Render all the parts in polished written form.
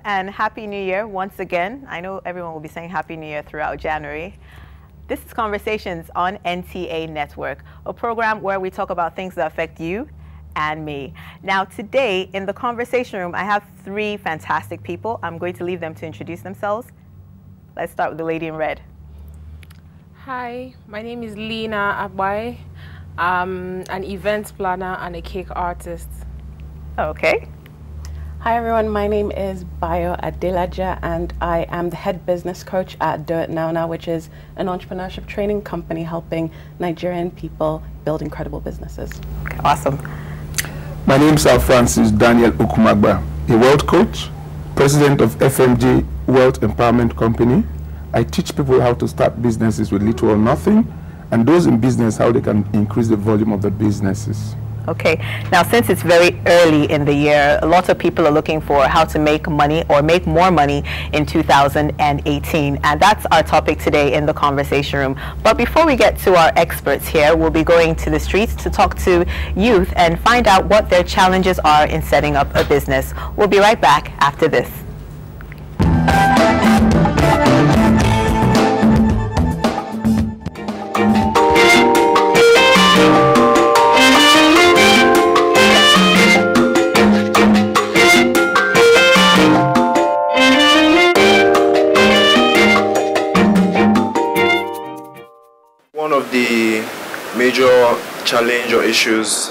and Happy New Year once again. I know everyone will be saying Happy New Year throughout January. This is Conversations on NTA Network, a program where we talk about things that affect you and me. Now today in the conversation room, I have three fantastic people. I'm going to leave them to introduce themselves. Let's start with the lady in red. Hi, my name is Lina Abai. I'm an event planner and a cake artist. Okay. Hi everyone, my name is Bayo Adelaja and I am the head business coach at Do It Now, which is an entrepreneurship training company helping Nigerian people build incredible businesses. Okay, awesome. My name is Francis Daniel Okumagba, a wealth coach, president of FMG Wealth Empowerment Company. I teach people how to start businesses with little or nothing, and those in business how they can increase the volume of the businesses. Okay, now since it's very early in the year, a lot of people are looking for how to make money or make more money in 2018, and that's our topic today in the conversation room. But before we get to our experts here, we'll be going to the streets to talk to youth and find out what their challenges are in setting up a business. We'll be right back after this. One of the major challenge or issues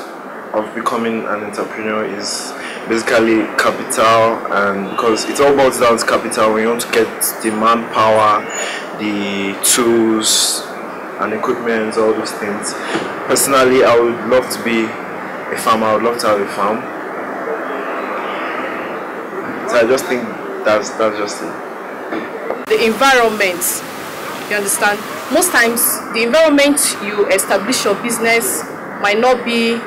of becoming an entrepreneur is basically capital, and because it all boils down to capital. When you want to get the manpower, the tools and equipment, all those things. Personally, I would love to be a farmer. I would love to have a farm. So I just think that's just it. The environment, you understand? Most times the environment you establish your business might not be a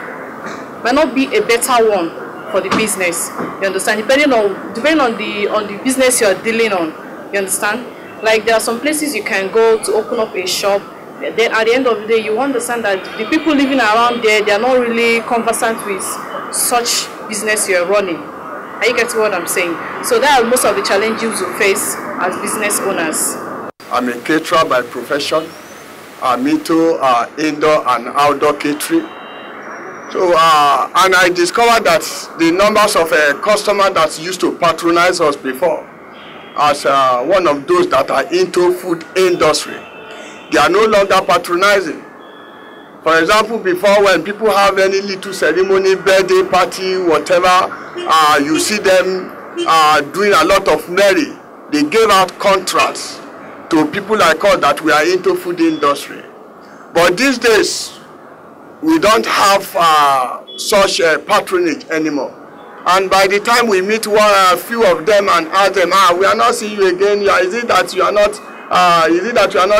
better one for the business. You understand? Depending on the business you are dealing on. You understand? Like there are some places you can go to open up a shop. Then at the end of the day, you understand that the people living around there, they are not really conversant with such business you are running. Are you getting what I'm saying? So that are most of the challenges you face as business owners. I'm a caterer by profession. I'm into indoor and outdoor catering. So, and I discovered that the numbers of customers that used to patronize us before, as one of those that are into food industry, they are no longer patronizing. For example, before when people have any little ceremony, birthday party, whatever, you see them doing a lot of merry. They gave out contracts to people like us that we are into food industry. But these days, we don't have such patronage anymore. And by the time we meet a few of them and ask them, we are not seeing you again. Is it that you are not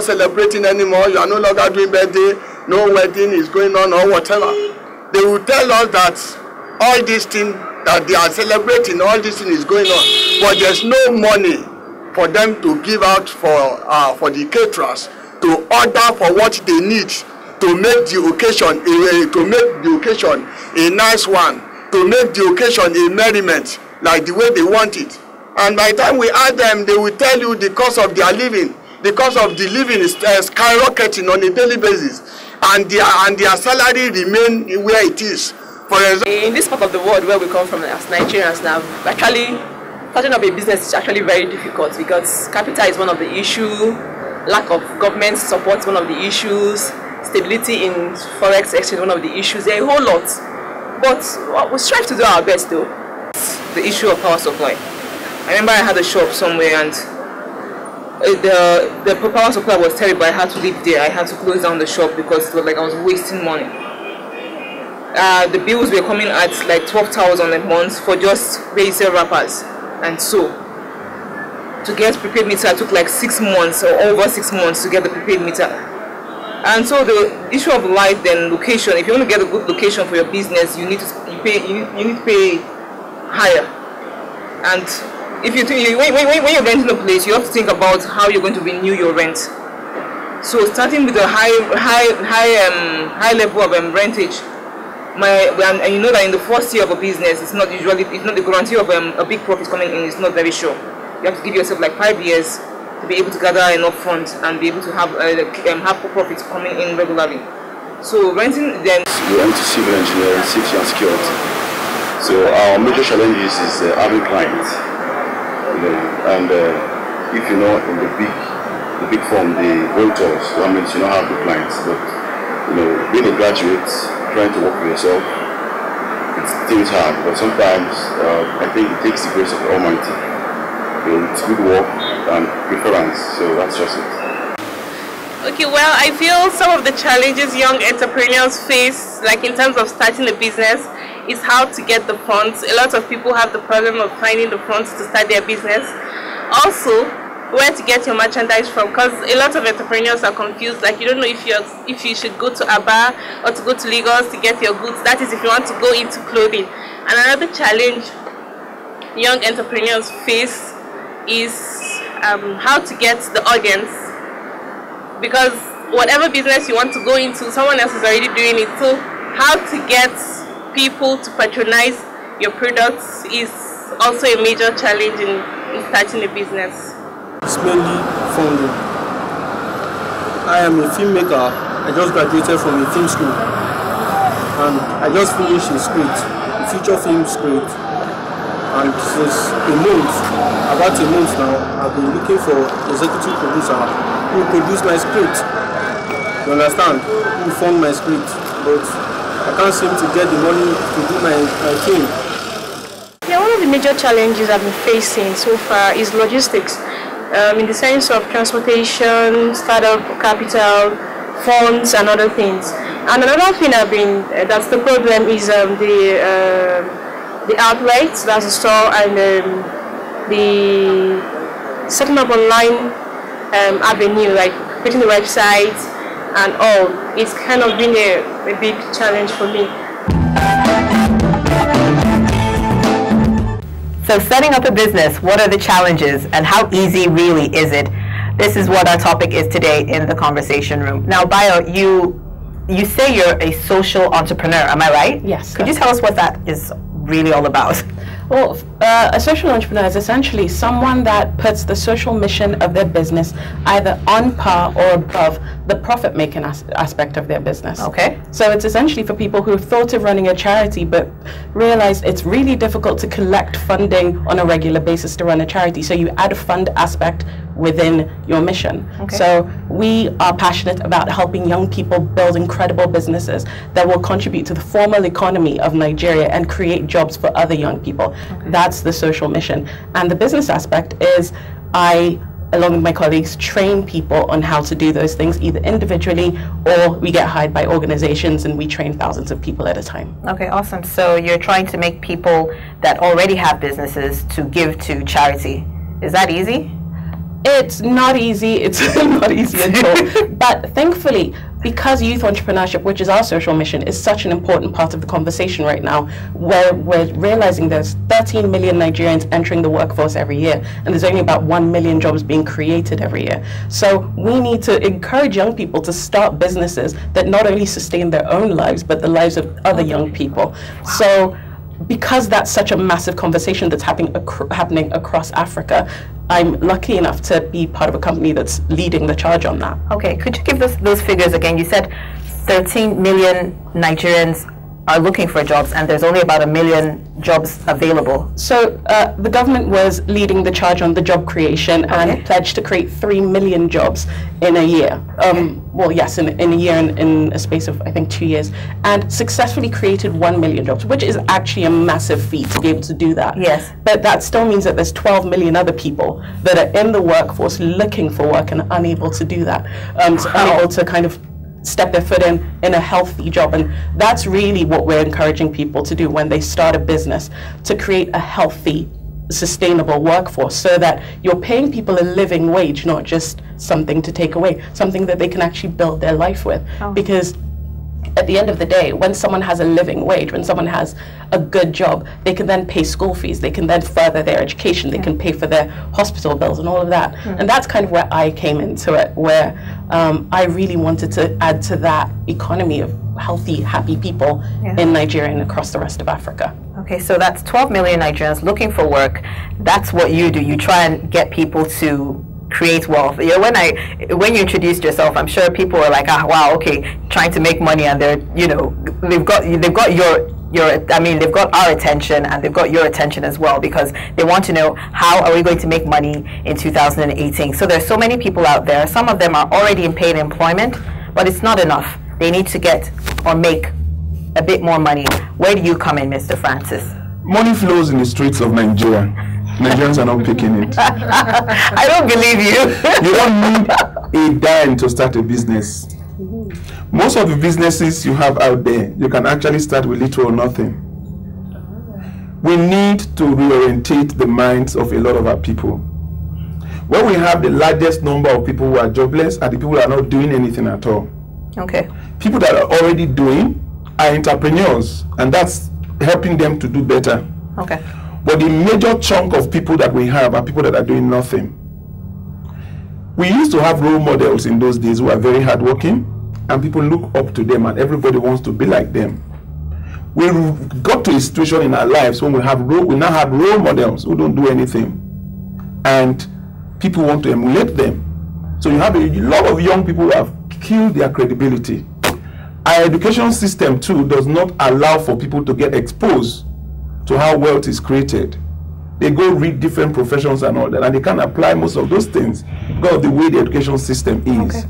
celebrating anymore? You are no longer doing birthday, no wedding is going on or whatever. They will tell us that all these things that they are celebrating, all this thing is going on, but there's no money for them to give out for the caterers to order for what they need to make the occasion a nice one, to make the occasion a merriment like the way they want it. And by the time we ask them, they will tell you the cost of their living. The cost of the living is skyrocketing on a daily basis, and their salary remain where it is. For example, in this part of the world where we come from as Nigerians now, actually starting up a business is actually very difficult because capital is one of the issues, lack of government support is one of the issues, stability in forex exchange is one of the issues. There are a whole lot, but we strive to do our best though. The issue of power supply. I remember I had a shop somewhere and the power supply was terrible. I had to leave there. I had to close down the shop because it was like I was wasting money. The bills were coming at like 12,000 a month for just basic wrappers. And so, to get prepaid meter took like 6 months or over 6 months to get the prepaid meter. And so the issue of light then location. If you want to get a good location for your business, you need to pay higher. And if when you're renting a place, you have to think about how you're going to renew your rent. So starting with a high level of rentage And you know that in the first year of a business, it's not the guarantee of a big profit coming in. It's not very sure. You have to give yourself like 5 years to be able to gather enough funds and be able to have profits coming in regularly. So renting then. We went to civil engineering, safety and security. So our major challenges is having clients. And if you know in the big firm, the realtors, that means you don't have the clients. But being a graduate, trying to work for yourself, it's hard. But sometimes I think it takes the grace of the Almighty. It's good work and preference. So that's just it. Okay, well, I feel some of the challenges young entrepreneurs face, like in terms of starting a business, is how to get the funds. A lot of people have the problem of finding the funds to start their business. Also, where to get your merchandise from, because a lot of entrepreneurs are confused. Like, you don't know if you should go to Aba or to go to Lagos to get your goods. That is if you want to go into clothing. And another challenge young entrepreneurs face is how to get the audience. Because whatever business you want to go into, someone else is already doing it. So how to get people to patronize your products is also a major challenge in starting a business. It's mainly funding. I am a filmmaker. I just graduated from a film school and I just finished a script, a feature film script. And since about a month now, I've been looking for executive producer who will produce my script. You understand? Who will fund my script. But I can't seem to get the money to do my thing. Yeah, one of the major challenges I've been facing so far is logistics. In the sense of transportation, startup capital, funds and other things. And another thing that's the problem is the outlets, that's the store, and the setting up online avenue, like creating the website and all. It's kind of been a big challenge for me. So setting up a business, what are the challenges and how easy really is it? This is what our topic is today in the conversation room. Now, Bayo, you say you're a social entrepreneur, am I right? Yes. Could you tell us what that is really all about? Well, a social entrepreneur is essentially someone that puts the social mission of their business either on par or above the profit-making aspect of their business. Okay. So it's essentially for people who thought of running a charity but realize it's really difficult to collect funding on a regular basis to run a charity. So you add a fund aspect within your mission. Okay. So we are passionate about helping young people build incredible businesses that will contribute to the formal economy of Nigeria and create jobs for other young people. Okay. That's the social mission. And the business aspect is I, along with my colleagues, train people on how to do those things, either individually or we get hired by organizations and we train thousands of people at a time. Okay, awesome. So you're trying to make people that already have businesses to give to charity. Is that easy? It's not easy. It's not easy at all. But thankfully, because youth entrepreneurship, which is our social mission, is such an important part of the conversation right now, where we're realizing there's 13 million Nigerians entering the workforce every year, and there's only about 1 million jobs being created every year. So we need to encourage young people to start businesses that not only sustain their own lives, but the lives of other young people. Wow. So because that's such a massive conversation that's happening across Africa, I'm lucky enough to be part of a company that's leading the charge on that. Okay, could you give us those figures again? You said 13 million Nigerians are looking for jobs and there's only about 1 million jobs available. So the government was leading the charge on the job creation and pledged to create 3 million jobs in a year. Well, yes, in a year, in a space of, I think, 2 years, and successfully created 1 million jobs, which is actually a massive feat to be able to do that. Yes. But that still means that there's 12 million other people that are in the workforce looking for work and unable to do that, unable to kind of step their foot in a healthy job. And that's really what we're encouraging people to do when they start a business, to create a healthy, sustainable workforce so that you're paying people a living wage, not just something to take away, something that they can actually build their life with. Because at the end of the day, when someone has a living wage, when someone has a good job, they can then pay school fees, they can then further their education, they can pay for their hospital bills and all of that. And that's kind of where I came into it, where I really wanted to add to that economy of healthy, happy people in Nigeria and across the rest of Africa. Okay, so that's 12 million Nigerians looking for work. That's what you do. You try and get people to create wealth. You know, when you introduced yourself, I'm sure people were like, ah, wow, okay, trying to make money, and they're, you know, they've got they've got our attention, and they've got your attention as well, because they want to know, how are we going to make money in 2018? So there's so many people out there. Some of them are already in paid employment, but it's not enough. They need to get or make a bit more money. Where do you come in, Mr. Francis? Money flows in the streets of Nigeria. Nigerians are not picking it. I don't believe you. You don't need a dime to start a business. Most of the businesses you have out there, you can actually start with little or nothing. We need to reorientate the minds of a lot of our people. When we have the largest number of people who are jobless, are the people who are not doing anything at all. Okay. People that are already doing are entrepreneurs, and that's helping them to do better. Okay. But the major chunk of people that we have are people that are doing nothing. We used to have role models in those days who are very hardworking, and people look up to them, and everybody wants to be like them. We got to a situation in our lives when we now have role models who don't do anything, and people want to emulate them. So you have a lot of young people who have killed their credibility. Our education system too does not allow for people to get exposed to how wealth is created. They go read different professions and all that, and they can't apply most of those things because of the way the education system is. Okay.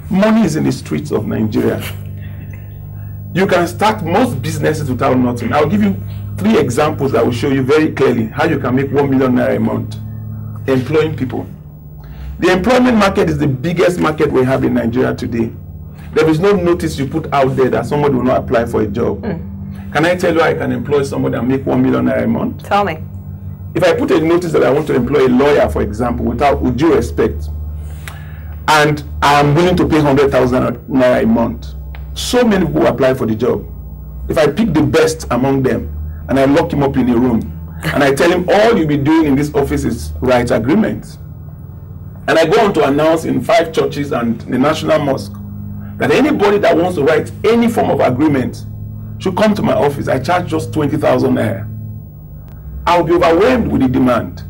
Money is in the streets of Nigeria. You can start most businesses without nothing. I'll give you 3 examples that will show you very clearly how you can make 1 million naira a month employing people. The employment market is the biggest market we have in Nigeria today. There is no notice you put out there that somebody will not apply for a job. Can I tell you I can employ somebody and make 1 million naira a month? Tell me. If I put a notice that I want to employ a lawyer, for example, with due respect, and I'm willing to pay 100,000 naira a month, so many people apply for the job. If I pick the best among them and I lock him up in a room and I tell him all you'll be doing in this office is write agreements, and I go on to announce in 5 churches and the National Mosque that anybody that wants to write any form of agreement should come to my office. I charge just 20,000 naira. I'll be overwhelmed with the demand.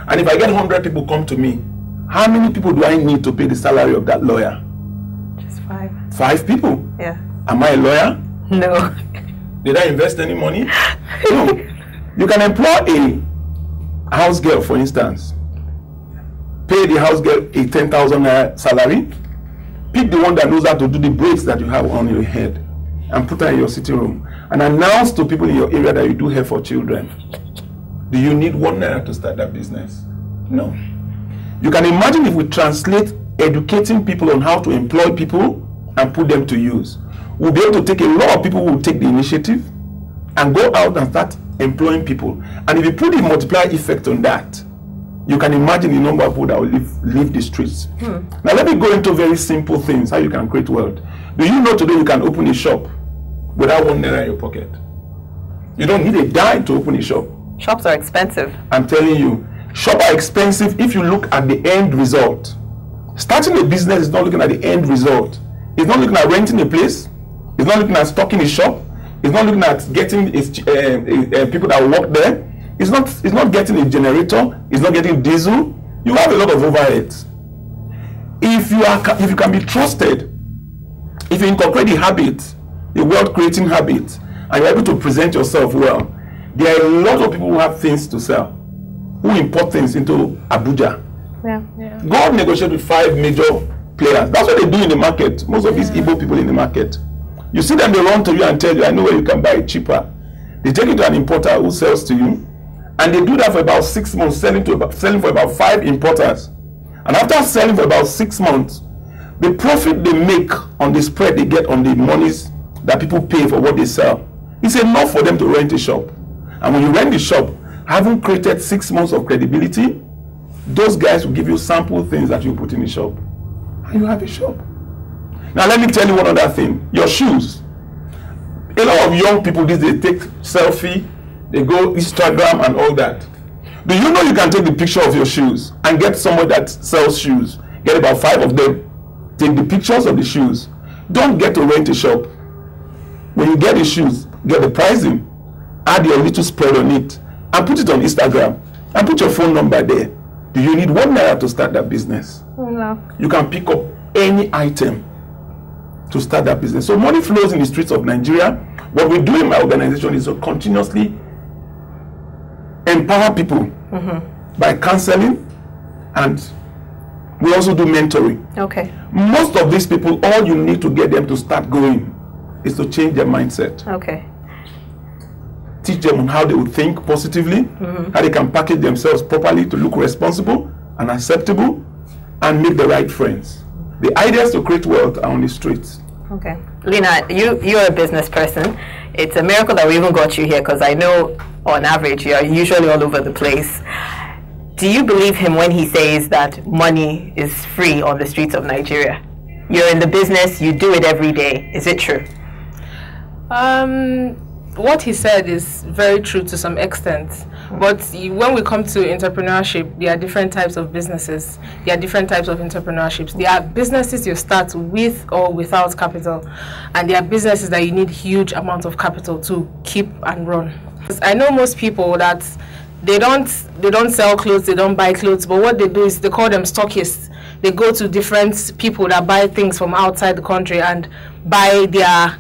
And if I get 100 people come to me, how many people do I need to pay the salary of that lawyer? Just 5. 5 people? Yeah. Am I a lawyer? No. Did I invest any money? No. You can employ a house girl, for instance. Pay the house girl a 10,000 naira salary. Pick the one that knows how to do the braids that you have on your head and put her in your sitting room and announce to people in your area that you do hair for children. Do you need 1 naira to start that business? No. You can imagine if we translate educating people on how to employ people and put them to use. We'll be able to take a lot of people who will take the initiative and go out and start employing people. And if you put the multiplier effect on that, you can imagine the number of people that will leave the streets. Now let me go into very simple things, how you can create wealth. Do you know today you can open a shop without 1 naira in your pocket? You don't need a dime to open a shop. Shops are expensive. I'm telling you, shops are expensive if you look at the end result. Starting a business is not looking at the end result. It's not looking at renting a place. It's not looking at stocking a shop. It's not looking at getting people that work there. It's not getting a generator. It's not getting diesel. You have a lot of overheads. If you can be trusted, if you incorporate the habit, the wealth creating habit, and you're able to present yourself well, there are a lot of people who have things to sell, who import things into Abuja. Yeah. Go and negotiate with 5 major players. That's what they do in the market. Most of these Igbo people in the market. You see them, they run to you and tell you, I know where you can buy it cheaper. They take it to an importer who sells to you, and they do that for about 6 months, selling for about 5 importers. And after selling for about 6 months, the profit they make on the spread they get on the monies that people pay for what they sell is enough for them to rent a shop. And when you rent the shop, having created 6 months of credibility, those guys will give you sample things that you put in the shop, and you have a shop. Now let me tell you one other thing. Your shoes. A lot of young people these days take selfie, they go Instagram and all that. Do you know you can take the picture of your shoes and get someone that sells shoes? Get about 5 of them. Take the pictures of the shoes. Don't get to rent a shop. When you get the shoes, get the pricing, add your little spread on it, and put it on Instagram, and put your phone number there. Do you need 1 naira to start that business? No. You can pick up any item to start that business. So money flows in the streets of Nigeria. What we do in my organization is to continuously empower people by counseling, and we also do mentoring. Okay. Most of these people, all you need to get them to start going is to change their mindset. Okay. Teach them on how they would think positively, how they can package themselves properly to look responsible and acceptable, and make the right friends. The ideas to create wealth are on the streets. Okay. Lena, you're a business person. It's a miracle that we even got you here, because I know on average you're usually all over the place. Do you believe him when he says that money is free on the streets of Nigeria? You're in the business, you do it every day. Is it true? What he said is very true to some extent, but when we come to entrepreneurship, there are different types of businesses. There are different types of entrepreneurships. There are businesses you start with or without capital, and there are businesses that you need huge amounts of capital to keep and run. I know most people that they don't sell clothes, they don't buy clothes, but what they do is they call them stockists. They go to different people that buy things from outside the country and buy their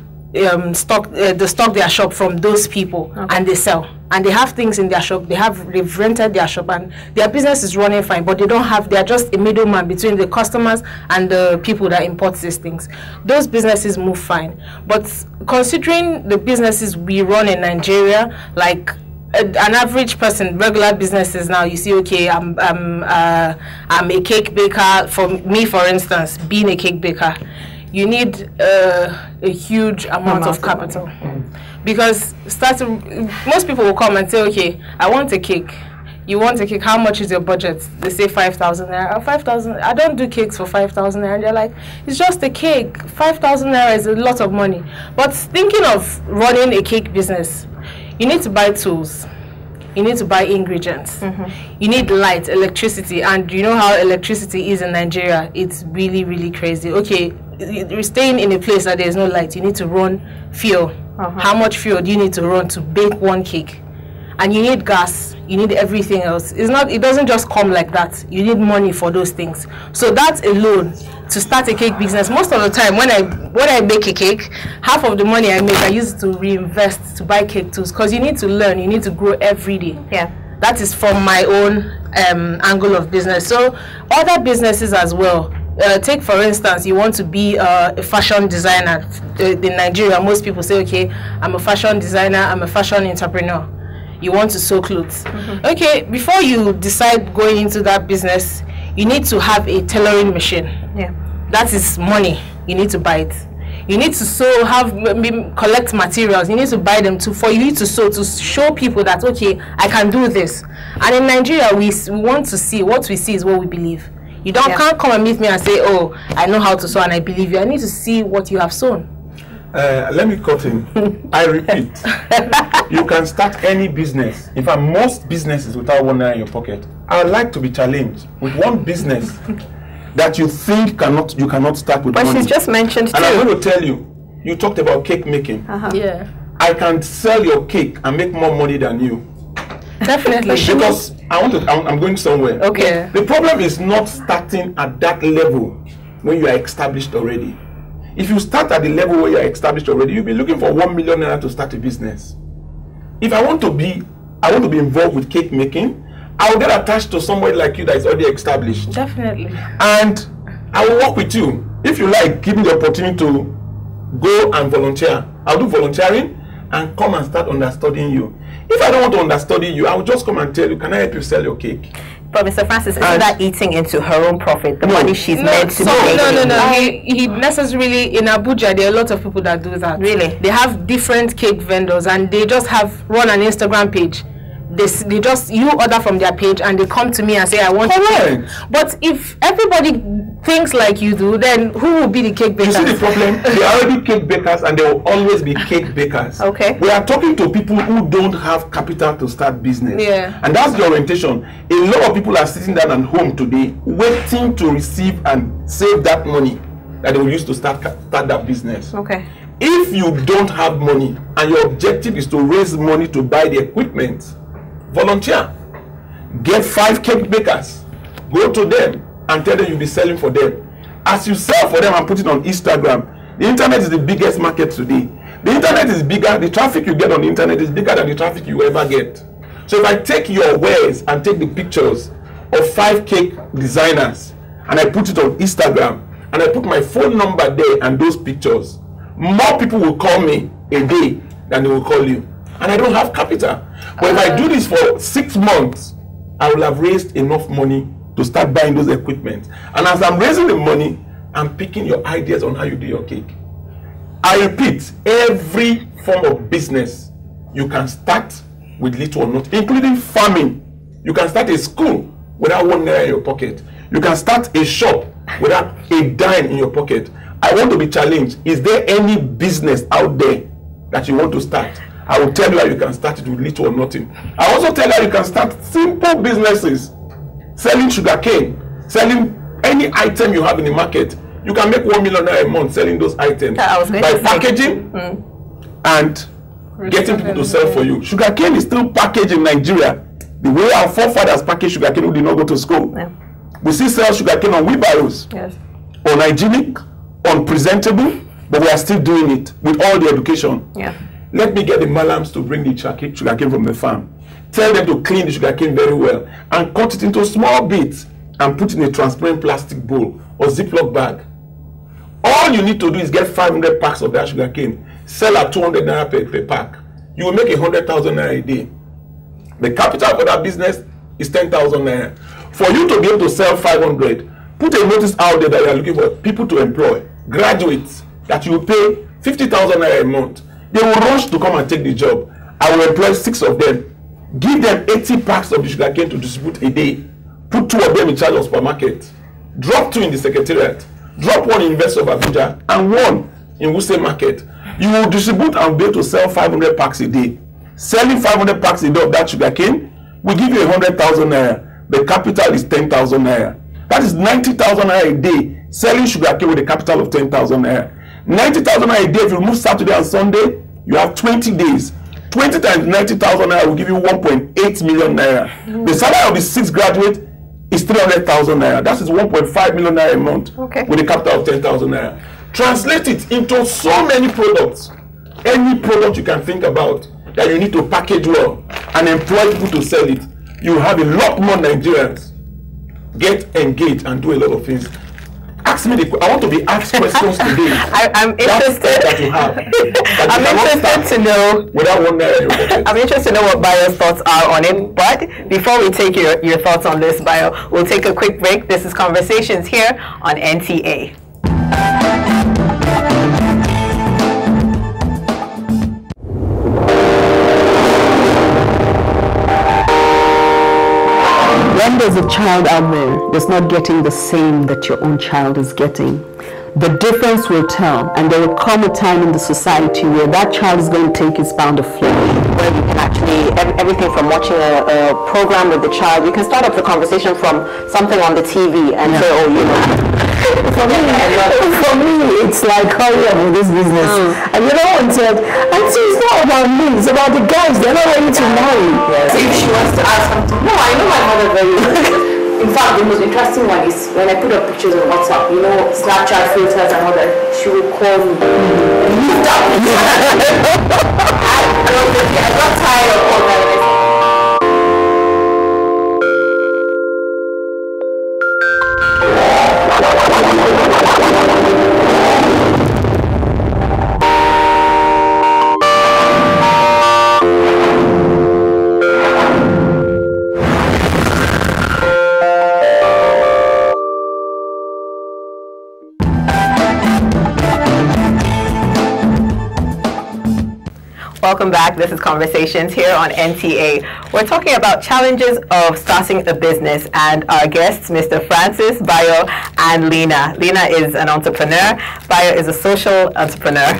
stock their shop from those people, and they sell, and they have things in their shop. They've rented their shop, and their business is running fine, but they're just a middleman between the customers and the people that import these things. Those businesses move fine, but considering the businesses we run in Nigeria, like an average person, regular businesses now, you see, okay, I'm a cake baker. For me, for instance, being a cake baker, you need a huge amount of capital, because most people will come and say, okay, I want a cake. You want a cake? How much is your budget? They say 5,000 naira. 5,000. I don't do cakes for 5,000 naira. They're like, it's just a cake. 5,000 naira is a lot of money. But thinking of running a cake business, you need to buy tools. You need to buy ingredients. You need light, electricity, and you know how electricity is in Nigeria. It's really, really crazy. Okay, you're staying in a place that there's no light. You need to run fuel. How much fuel do you need to run to bake one cake? And you need gas. You need everything else. It doesn't just come like that. You need money for those things. So that alone, to start a cake business, most of the time when I bake a cake, half of the money I make I use to reinvest to buy cake tools, because you need to learn, you need to grow every day. Yeah, that is from my own angle of business. So other businesses as well. Take for instance, you want to be a fashion designer. In Nigeria, most people say, okay, I'm a fashion designer, I'm a fashion entrepreneur. You want to sew clothes. Okay, before you decide going into that business, you need to have a tailoring machine. Yeah, that is money. You need to buy it. You need to sew, collect materials. You need to buy them for you to sew, to show people that, okay, I can do this. And in Nigeria, we want to see, what we see is what we believe. You can't come and meet me and say, oh, I know how to sew and I believe you. I need to see what you have sewn. Let me cut in. I repeat, you can start any business. In fact, most businesses without 1 naira in your pocket. I would like to be challenged with one business that you think you cannot start with money. But she's just mentioned too. And I'm going to tell you, you talked about cake making. Yeah. I can sell your cake and make more money than you. Definitely. Because I'm going somewhere. Okay. The problem is not starting at that level when you are established already. If you start at the level where you are established already, you'll be looking for 1 million naira to start a business. If I want to be involved with cake making, I will get attached to somebody like you that is already established. Definitely. And I will work with you. If you like, give me the opportunity to go and volunteer. I'll do volunteering and come and start understudying you. If I don't want to understudy you, I will just come and tell you, can I help you sell your cake? But Mr. Francis, isn't that eating into her own profit, the money she's meant to make? No. He necessarily, in Abuja, there are a lot of people that do that. Really? They have different cake vendors and they just run an Instagram page. they just, you order from their page and they come to me and say, I want cake. But if everybody thinks like you do, then who will be the cake bakers? You see the problem? They are already cake bakers and there will always be cake bakers. Okay. We are talking to people who don't have capital to start business. Yeah. And that's the orientation. A lot of people are sitting down at home today waiting to receive and save that money that they will use to start that business. Okay. If you don't have money and your objective is to raise money to buy the equipment, volunteer. Get 5 cake bakers. Go to them and tell them you'll be selling for them. As you sell for them and put it on Instagram, the internet is the biggest market today. The internet is bigger, the traffic you get on the internet is bigger than the traffic you ever get. So if I take your wares and take the pictures of 5 cake designers and I put it on Instagram and I put my phone number there and those pictures, more people will call me a day than they will call you. And I don't have capital. But if I do this for 6 months, I will have raised enough money to start buying those equipment. And as I'm raising the money, I'm picking your ideas on how you do your cake. I repeat, every form of business you can start with little or not, including farming. You can start a school without 1 naira in your pocket. You can start a shop without a dime in your pocket. I want to be challenged. Is there any business out there that you want to start? I will tell you how you can start it with little or nothing. I also tell you how you can start simple businesses. Selling sugarcane, selling any item you have in the market. You can make 1 million naira a month selling those items by packaging and getting people to sell for you. Sugarcane is still packaged in Nigeria the way our forefathers packaged sugarcane who did not go to school. Yeah. We still sell sugarcane on wheelbarrows, unhygienic, unpresentable, but we are still doing it with all the education. Yeah. Let me get the malams to bring the sugarcane from the farm. Tell them to clean the sugarcane very well and cut it into small bits and put in a transparent plastic bowl or Ziploc bag. All you need to do is get 500 packs of that sugarcane, sell at 200 naira per pack. You will make 100,000 naira a day. The capital for that business is 10,000 naira. For you to be able to sell 500, put a notice out there that you are looking for people to employ, graduates, that you will pay 50,000 naira a month. They will rush to come and take the job. I will employ 6 of them. Give them 80 packs of the sugarcane to distribute a day. Put 2 of them in charge of supermarket. Drop 2 in the secretariat. Drop 1 in University of Abuja and 1 in Wuse Market. You will distribute and be able to sell 500 packs a day. Selling 500 packs a day of that sugarcane will give you 100,000 naira. The capital is 10,000 naira. That is 90,000 naira a day. Selling sugarcane with a capital of 10,000 naira. 90,000 naira a day. If you remove Saturday and Sunday, you have 20 days. 20 times 90,000 naira will give you 1.8 million naira. The salary of the 6th graduate is 300,000 naira. That is 1.5 million naira a month with a capital of 10,000 naira. Translate it into so many products. Any product you can think about that you need to package well and employ people to sell it. You have a lot more Nigerians get engaged and do a lot of things. Ask me I want to be asked questions today. I'm interested. That you have. I'm interested to know. Without 1 naira in your pocket. I'm interested to know what Bayo's thoughts are on it. But before we take your thoughts on this, Bayo, we'll take a quick break. This is Conversations here on NTA. When there's a child out there that's not getting the same that your own child is getting, the difference will tell, and there will come a time in the society where that child is going to take his pound of flesh. Where you can actually, everything from watching a program with the child, you can start off the conversation from something on the TV and say, oh, you know. For me, it's like, hurry up with this business. And you know what said, Auntie, it's not about me, it's about the guys, they're not ready to marry. Yes. So if she wants to ask something, no, I know my mother very well. In fact, the most interesting one is when I put up pictures on WhatsApp, you know, Snapchat filters and all that, she will call me. Lift up. I got tired of all that. Welcome back. This is Conversations here on NTA. We're talking about challenges of starting a business, and our guests, Mr. Francis, Bayo, and Lena. Lena is an entrepreneur. Bayo is a social entrepreneur.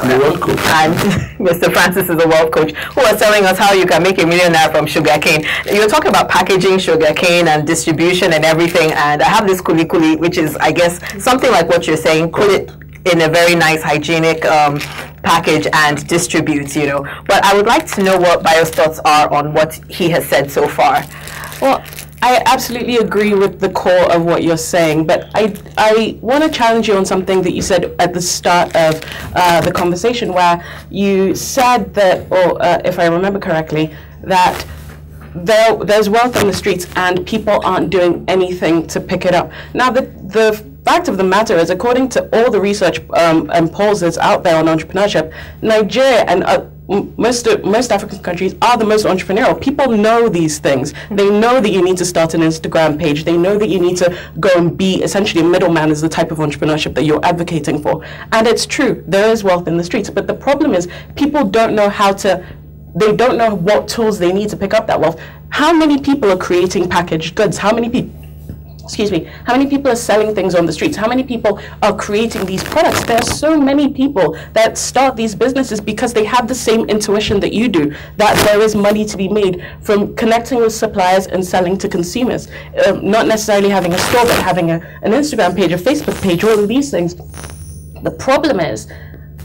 I'm a wealth coach. And Mr. Francis is a wealth coach who was telling us how you can make a millionaire from sugarcane. You're talking about packaging sugarcane and distribution and everything, and I have this kuli kuli, which is, I guess, something like what you're saying. Put it in a very nice hygienic package and distribute, you know. But I would like to know what Bayo's thoughts are on what he has said so far. Well, I absolutely agree with the core of what you're saying, but I want to challenge you on something that you said at the start of the conversation, where you said that, or if I remember correctly, that there's wealth on the streets and people aren't doing anything to pick it up. Now, the fact of the matter is, according to all the research and polls that's out there on entrepreneurship, Nigeria and most African countries are the most entrepreneurial. People know these things. They know that you need to start an Instagram page. They know that you need to go and be essentially a middleman, is the type of entrepreneurship that you're advocating for. And it's true, there is wealth in the streets, but the problem is people don't know they don't know what tools they need to pick up that wealth. How many people are creating packaged goods? How many people are selling things on the streets? How many people are creating these products? There are so many people that start these businesses because they have the same intuition that you do, that there is money to be made from connecting with suppliers and selling to consumers. Not necessarily having a store, but having an Instagram page, a Facebook page, all of these things. The problem is,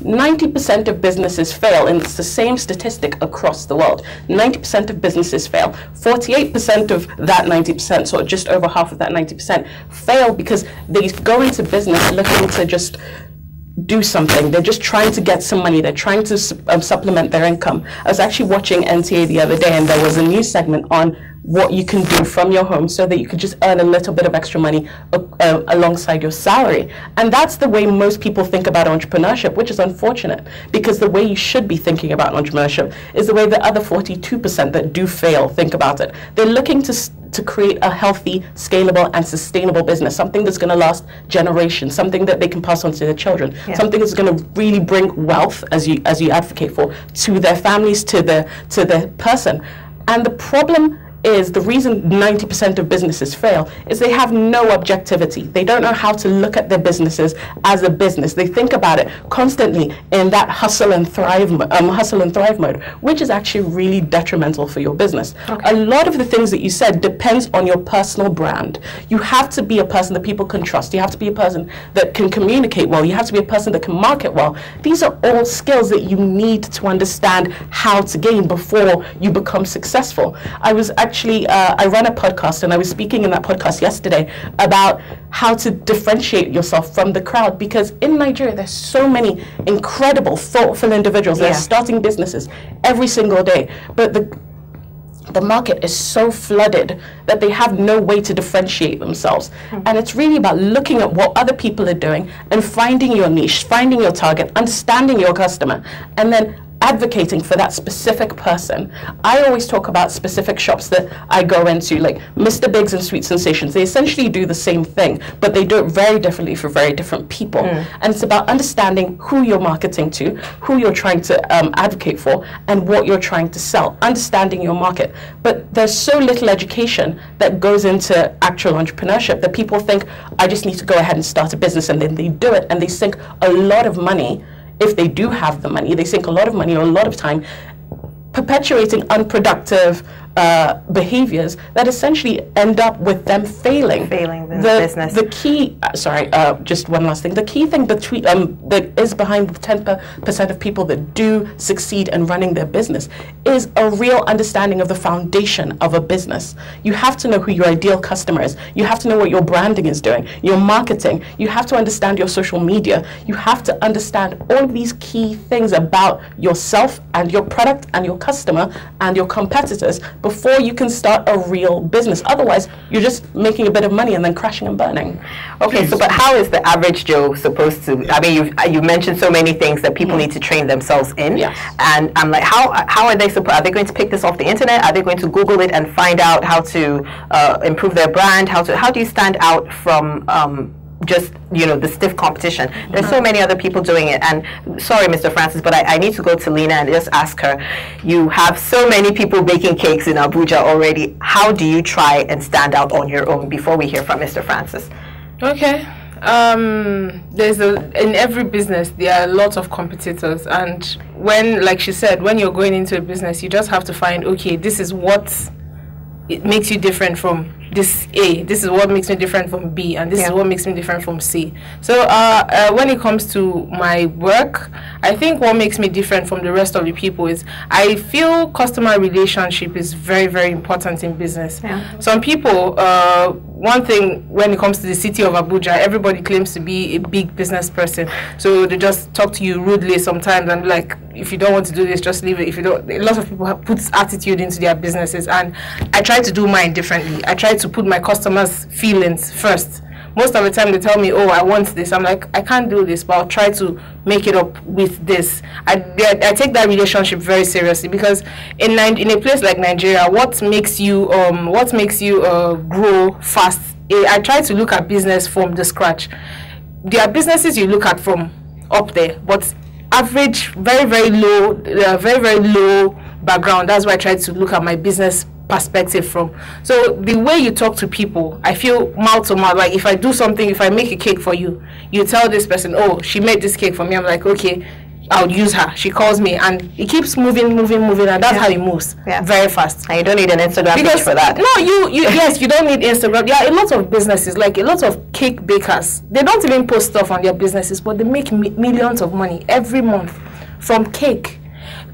90% of businesses fail, and it's the same statistic across the world. 90% of businesses fail. 48% of that 90%, so just over half of that 90%, fail because they go into business looking to just do something. They're just trying to get some money. They're trying to supplement their income. I was actually watching NTA the other day, and there was a news segment on what you can do from your home so that you could just earn a little bit of extra money alongside your salary. And that's the way most people think about entrepreneurship, which is unfortunate, because the way you should be thinking about entrepreneurship is the way the other 42% that do fail think about it. They're looking to create a healthy, scalable, and sustainable business, something that's going to last generations, something that they can pass on to their children, something that's going to really bring wealth, as you advocate for, to their families, to their person. And the problem is, the reason 90% of businesses fail is they have no objectivity. They don't know how to look at their businesses as a business. They think about it constantly in that hustle and thrive mode, which is actually really detrimental for your business. Okay. A lot of the things that you said depends on your personal brand. You have to be a person that people can trust. You have to be a person that can communicate well. You have to be a person that can market well. These are all skills that you need to understand how to gain before you become successful. I run a podcast, and I was speaking in that podcast yesterday about how to differentiate yourself from the crowd, because in Nigeria there's so many incredible, thoughtful individuals that are starting businesses every single day, but the market is so flooded that they have no way to differentiate themselves. And it's really about looking at what other people are doing and finding your niche, finding your target, understanding your customer, and then advocating for that specific person. I always talk about specific shops that I go into, like Mr. Biggs and Sweet Sensations. They essentially do the same thing, but they do it very differently for very different people. And it's about understanding who you're marketing to, who you're trying to advocate for, and what you're trying to sell, understanding your market. But there's so little education that goes into actual entrepreneurship that people think, I just need to go ahead and start a business, and then they do it, and they sink a lot of money. If they do have the money, they sink a lot of money or a lot of time perpetuating unproductive behaviors that essentially end up with them failing the business. The key, just one last thing. The key thing between that is behind the 10% of people that do succeed in running their business is a real understanding of the foundation of a business. You have to know who your ideal customer is. You have to know what your branding is doing, your marketing. You have to understand your social media. You have to understand all of these key things about yourself and your product and your customer and your competitors before you can start a real business. Otherwise, you're just making a bit of money and then crashing and burning. Okay, so but how is the average Joe supposed to, I mean, you mentioned so many things that people need to train themselves in. Yes. And I'm like, how are they supposed, are they going to pick this off the internet? Are they going to Google it and find out how to improve their brand? How do you stand out from just, you know, the stiff competition. There's so many other people doing it. And sorry, Mr. Francis, but I need to go to Lena and just ask her, you have so many people baking cakes in Abuja already. How do you try and stand out on your own before we hear from Mr. Francis? Okay. In every business there are lots of competitors, and when, like she said, when you're going into a business, you just have to find, okay, this is what it makes you different from this A, this is what makes me different from B, and this is what makes me different from C. So when it comes to my work, I think what makes me different from the rest of the people is I feel customer relationship is very, very important in business. Some people, one thing when it comes to the city of Abuja, everybody claims to be a big business person, so they just talk to you rudely sometimes and be like, if you don't want to do this, just leave it. If you don't, a lot of people put attitude into their businesses, and I try to do mine differently. I try to put my customers' feelings first. Most of the time they tell me, oh, I want this. I'm like, I can't do this, but I'll try to make it up with this. I take that relationship very seriously, because in a place like Nigeria, what makes you grow fast? I try to look at business from the scratch. There are businesses you look at from up there, but average, very, very low background. That's why I try to look at my business perspective from. So the way you talk to people, I feel mouth to mouth. Like if I do something, if I make a cake for you, you tell this person, oh, she made this cake for me. I'm like, okay, I'll use her. She calls me, and it keeps moving, and that's how it moves very fast. And you don't need an Instagram page for that. No, yes, you don't need Instagram. There are a lot of businesses, like a lot of cake bakers. They don't even post stuff on their businesses, but they make millions of money every month from cake.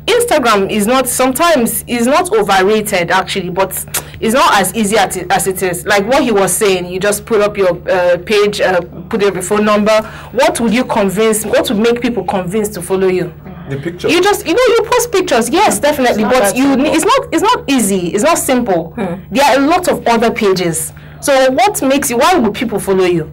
Instagram is not, sometimes is not overrated actually, but it's not as easy as it is. Like what he was saying, you just put up your page, put up your phone number. What would make people convinced to follow you? The picture. You just, you post pictures, yes, definitely, but it's not easy, it's not simple. There are a lot of other pages. So what makes you, why would people follow you?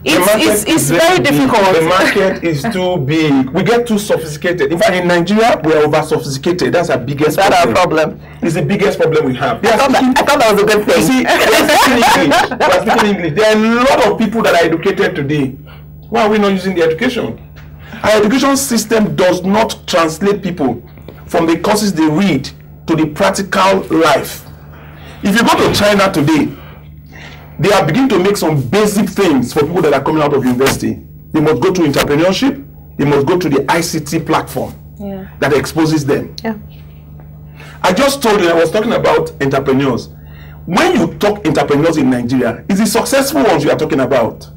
It's very difficult. The market is too big. We get too sophisticated. In fact, in Nigeria, we are over sophisticated. That's our biggest problem. That's our problem. It's the biggest problem we have. I thought that was a good thing. See, we're speaking English. There are a lot of people that are educated today. Why are we not using the education? Our education system does not translate people from the courses they read to the practical life. If you go to China today, they are beginning to make some basic things for people that are coming out of university. They must go to entrepreneurship. They must go to the ICT platform that exposes them. I just told you, I was talking about entrepreneurs. When you talk entrepreneurs in Nigeria, it's the successful ones you are talking about.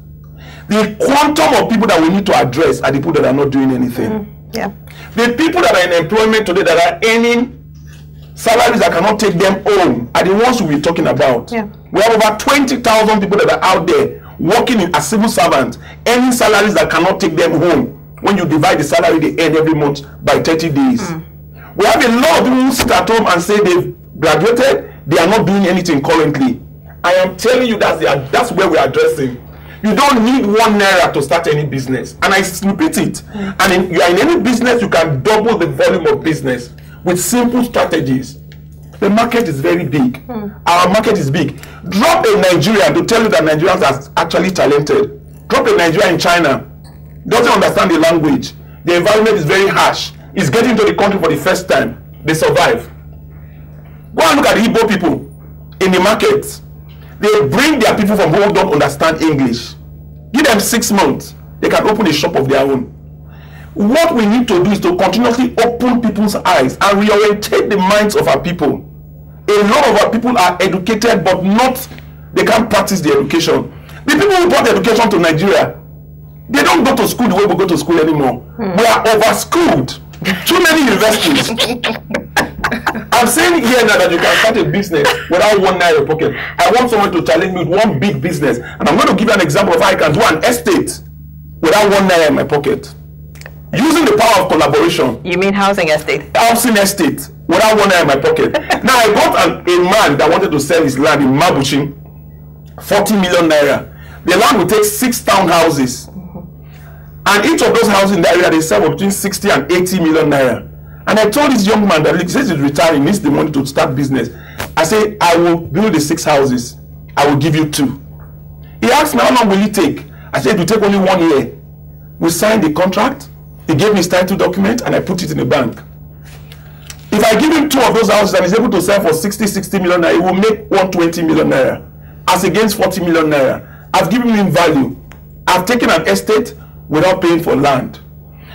The quantum of people that we need to address are the people that are not doing anything. The people that are in employment today that are earning salaries that cannot take them home are the ones we're talking about. We have over 20,000 people that are out there working as civil servants, earning salaries that cannot take them home when you divide the salary they earn every month by 30 days. We have a lot of people who sit at home and say they've graduated, they are not doing anything currently. I am telling you that's where we're addressing. You don't need 1 naira to start any business. And I repeat it. And you are in any business, you can double the volume of business with simple strategies. The market is very big. Our market is big. Drop a Nigerian to tell you that Nigerians are actually talented. Drop a Nigerian in China. Doesn't understand the language. The environment is very harsh. Is getting to the country for the first time. They survive. Go and look at the Igbo people in the market. They bring their people from home who don't understand English. Give them 6 months. They can open a shop of their own. What we need to do is to continuously open people's eyes and reorientate the minds of our people. A lot of our people are educated, but they can't practice the education. The people who brought education to Nigeria, they don't go to school the way we go to school anymore. We are over-schooled. Too many universities. I'm saying here now that you can start a business without 1 naira in your pocket. I want someone to challenge me with one big business, and I'm going to give you an example of how I can do an estate without 1 naira in my pocket. Using the power of collaboration. You mean housing estate? Housing estate without 1 naira in my pocket. Now I got a man that wanted to sell his land in Mabuchi, 40 million naira. The land will take 6 townhouses. And each of those houses in the area, they sell between 60 and 80 million naira. And I told this young man that he says he's retiring, he needs the money to start business. I say, I will build the 6 houses. I will give you 2. He asked me, how long will it take? I said, it will take only 1 year. We signed the contract. He gave me his title document and I put it in the bank. If I give him 2 of those houses and he's able to sell for 60 million naira, he will make 120 million naira as against 40 million naira. I've given him value. I've taken an estate without paying for land.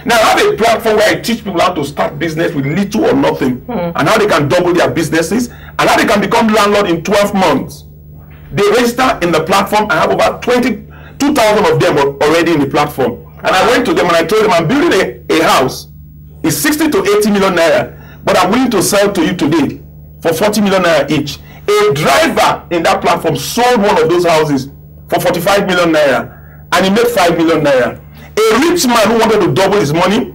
Now I have a platform where I teach people how to start business with little or nothing, and how they can double their businesses, and how they can become landlord in 12 months. They register in the platform. I have about 2,000 of them already in the platform. And I went to them and I told them, I'm building a house. It's 60 to 80 million naira, but I'm willing to sell to you today for 40 million naira each. A driver in that platform sold one of those houses for 45 million naira, and he made 5 million naira. A rich man who wanted to double his money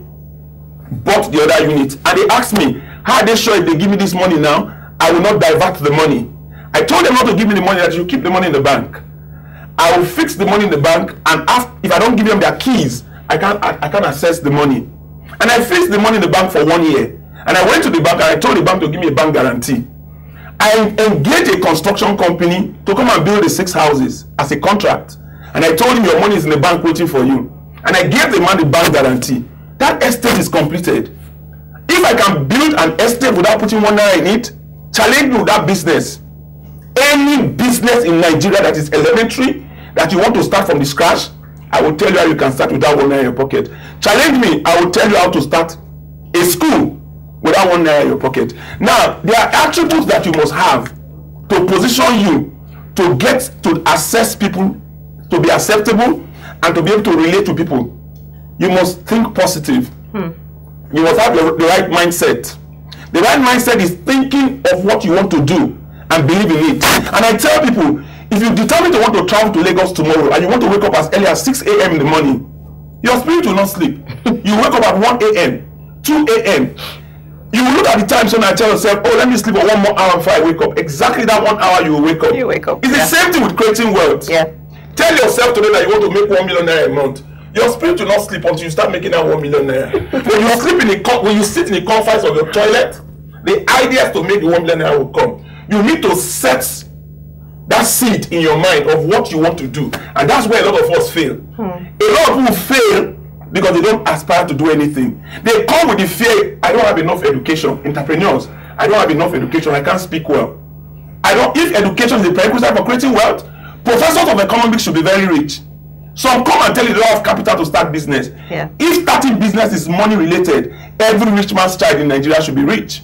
bought the other unit, and they asked me, how are they sure if they give me this money now, I will not divert the money? I told them not to give me the money, that you keep the money in the bank. I will fix the money in the bank, and if I don't give them their keys, I can't access the money. And I fixed the money in the bank for 1 year. And I went to the bank and I told the bank to give me a bank guarantee. I engaged a construction company to come and build the 6 houses as a contract. And I told him, your money is in the bank waiting for you. And I gave the man the bank guarantee. That estate is completed. If I can build an estate without putting 1 naira in it, challenge me with that business. Any business in Nigeria that is elementary, that you want to start from the scratch, I will tell you how you can start without 1 naira in your pocket. Challenge me, I will tell you how to start a school without 1 naira in your pocket. Now, there are attributes that you must have to position you to get to assess people, to be acceptable, and to be able to relate to people. You must think positive. You must have the right mindset. The right mindset is thinking of what you want to do and believe in it. And I tell people, if you determine to want to travel to Lagos tomorrow and you want to wake up as early as 6 a.m. in the morning, your spirit will not sleep. You wake up at 1 a.m., 2 a.m. You will look at the time zone and tell yourself, oh, let me sleep for 1 more hour before I wake up. Exactly that 1 hour you will wake up. You wake up. It's the same thing with creating wealth. Yeah. Tell yourself today that you want to make 1 million naira a month. Your spirit will not sleep until you start making that 1 million naira. When you sit in the confines of your toilet, the ideas to make the 1 million naira will come. You need to set that seed in your mind of what you want to do, and that's where a lot of us fail. A lot of people fail because they don't aspire to do anything. They come with the fear, I don't have enough education. Entrepreneurs, I don't have enough education, I can't speak well. If education is the prerequisite for creating wealth, professors of economics should be very rich. Some come and tell you they don't have capital to start business. Yeah. If starting business is money related, every rich man's child in Nigeria should be rich.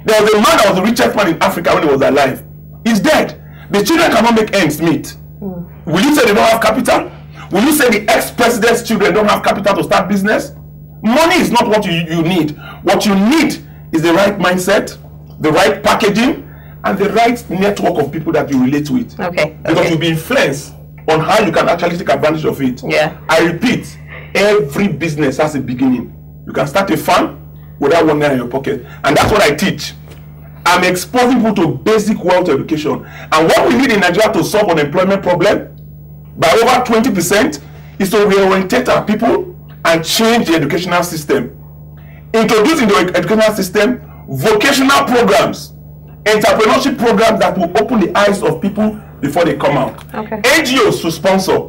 There was a man that was the richest man in Africa when he was alive. He's dead. The children cannot make ends meet. Will you say they don't have capital? Will you say the ex-president's children don't have capital to start business? Money is not what you need. What you need is the right mindset, the right packaging, and the right network of people that you relate with. Okay. Because you'll be influenced on how you can actually take advantage of it. Yeah. I repeat, every business has a beginning. You can start a farm without 1 naira in your pocket. And that's what I teach. I'm exposing people to basic wealth education. And what we need in Nigeria to solve unemployment problem by over 20% is to reorientate our people and change the educational system. Introduce into the educational system vocational programs, entrepreneurship programs that will open the eyes of people before they come out. Okay. NGOs should sponsor.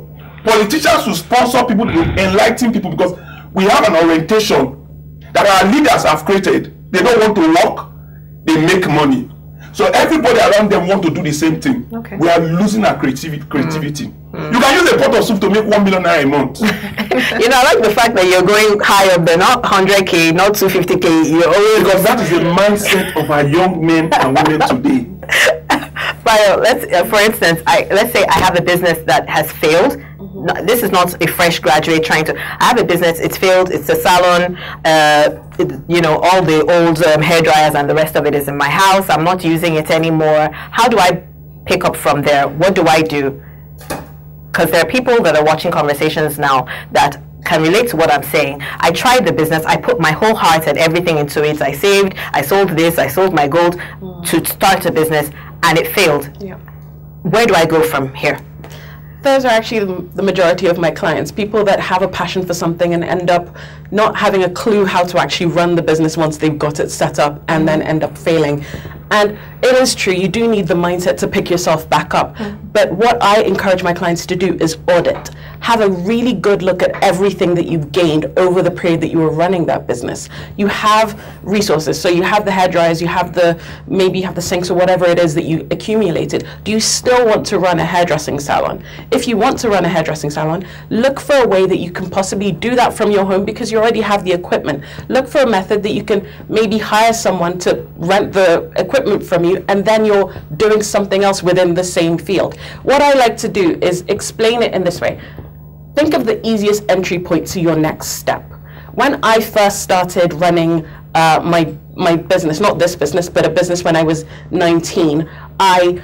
Politicians should sponsor people to enlighten people, because we have an orientation that our leaders have created. They don't want to work, they make money. So everybody around them want to do the same thing. Okay. We are losing our creativity. You can use a pot of soup to make 1 million naira a month. You know, I like the fact that you're going high up there, not 100K, not 250K. You're always, because that is the mindset of our young men and women today. But for instance, let's say I have a business that has failed. This is not a fresh graduate trying to. I have a business, it's failed, it's a salon, you know, all the old hair dryers and the rest of it is in my house. I'm not using it anymore. How do I pick up from there? What do I do? Because there are people that are watching conversations now that can relate to what I'm saying. I tried the business, I put my whole heart and everything into it. I saved, I sold this, I sold my gold to start a business, and it failed. Yeah. Where do I go from here? Those are actually the majority of my clients, people that have a passion for something and end up not having a clue how to actually run the business once they've got it set up, and then end up failing. And it is true, you do need the mindset to pick yourself back up. But what I encourage my clients to do is audit. Have a really good look at everything that you've gained over the period that you were running that business. You have resources, so you have the hair dryers, you have maybe you have the sinks or whatever it is that you accumulated. Do you still want to run a hairdressing salon? If you want to run a hairdressing salon, look for a way that you can possibly do that from your home because you already have the equipment. Look for a method that you can maybe hire someone to rent the equipment from you, and then you're doing something else within the same field. What I like to do is explain it in this way. Think of the easiest entry point to your next step. When I first started running my business, not this business, but a business when I was 19, I